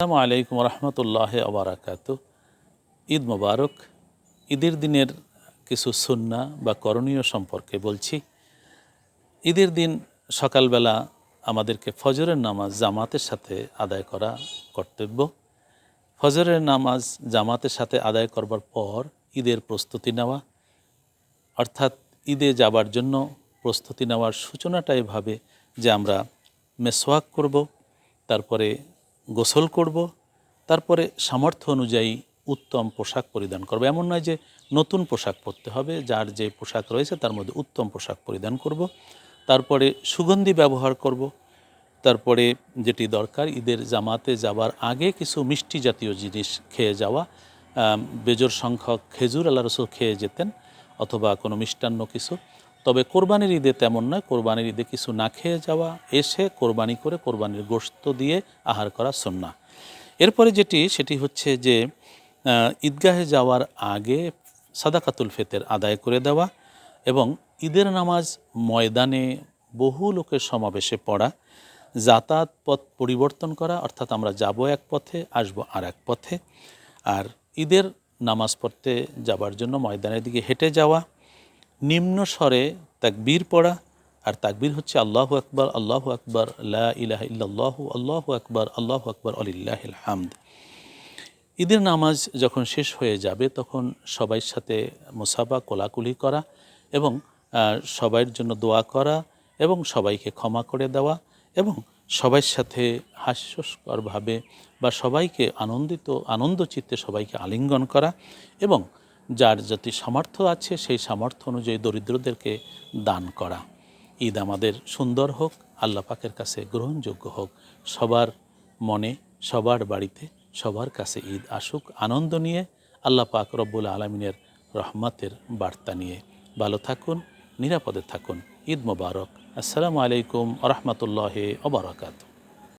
আসসালামু আলাইকুম রহমতুল্লাহ আবরাকাতু। ঈদ মোবারক। ঈদের দিনের কিছু সুন্নাহ বা করণীয় সম্পর্কে বলছি। ঈদের দিন সকালবেলা আমাদেরকে ফজরের নামাজ জামাতের সাথে আদায় করা কর্তব্য। ফজরের নামাজ জামাতের সাথে আদায় করবার পর ঈদের প্রস্তুতি নেওয়া, অর্থাৎ ঈদে যাবার জন্য প্রস্তুতি নেওয়ার সূচনাটাই ভাবে যে আমরা মেসওয়াক করব, তারপরে গোসল করব, তারপরে সামর্থ্য অনুযায়ী উত্তম পোশাক পরিধান করব। এমন নয় যে নতুন পোশাক পরতে হবে, যার যে পোশাক রয়েছে তার মধ্যে উত্তম পোশাক পরিধান করব। তারপরে সুগন্ধি ব্যবহার করব। তারপরে যেটি দরকার, ঈদের জামাতে যাবার আগে কিছু মিষ্টি জাতীয় জিনিস খেয়ে যাওয়া। বেজোর সংখ্যক খেজুর আল্লাহ রাসূল খেয়ে যেতেন, অথবা কোনো মিষ্টান্ন কিছু। তবে কোরবানির ঈদে তেমন নয়, কোরবানির ঈদে কিছু না খেয়ে যাওয়া, এসে কোরবানি করে কোরবানির গোশত দিয়ে আহার করা সুন্নাহ। এরপরে সেটি হচ্ছে যে ঈদগাহে যাওয়ার আগে সাদাকাতুল ফিতর আদায় করে দেওয়া এবং ঈদের নামাজ ময়দানে বহু লোকের সমাবেশে পড়া, যাতায়াত পথ পরিবর্তন করা, অর্থাৎ আমরা যাব এক পথে আসব আর এক পথে, আর ঈদের নামাজ পড়তে যাবার জন্য ময়দানের দিকে হেঁটে যাওয়া, নিম্ন স্বরে তাকবীর পড়া। আর তাকবীর হচ্ছে আল্লাহু আকবার, আল্লাহু আকবার, লা ইলাহা ইল্লাল্লাহু, আল্লাহু আকবার, আল্লাহু আকবার, ওয়ালিল্লাহিল হামদ। ঈদের নামাজ যখন শেষ হয়ে যাবে তখন সবার সাথে মুসাফা কোলাকুলি করা এবং সবার জন্য দোয়া করা এবং সবাইকে ক্ষমা করে দেওয়া এবং সবার সাথে হাস্যস্করভাবে বা সবাইকে আনন্দ চিত্তে সবাইকে আলিঙ্গন করা এবং যার যত সামর্থ্য আছে সেই সামর্থ্য অনুযায়ী দরিদ্রদেরকে দান করা। ঈদ আমাদের সুন্দর হোক, আল্লাহ পাকের কাছে গ্রহণযোগ্য হোক, সবার মনে, সবার বাড়িতে, সবার কাছে ঈদ আসুক আনন্দ নিয়ে, আল্লাহ পাক রব্বুল আলামিনের রহমতের বার্তা নিয়ে। ভালো থাকুন, নিরাপদে থাকুন। ঈদ মোবারক। আসসালামু আলাইকুম ওয়া রাহমাতুল্লাহি ওয়া বারাকাতুহু।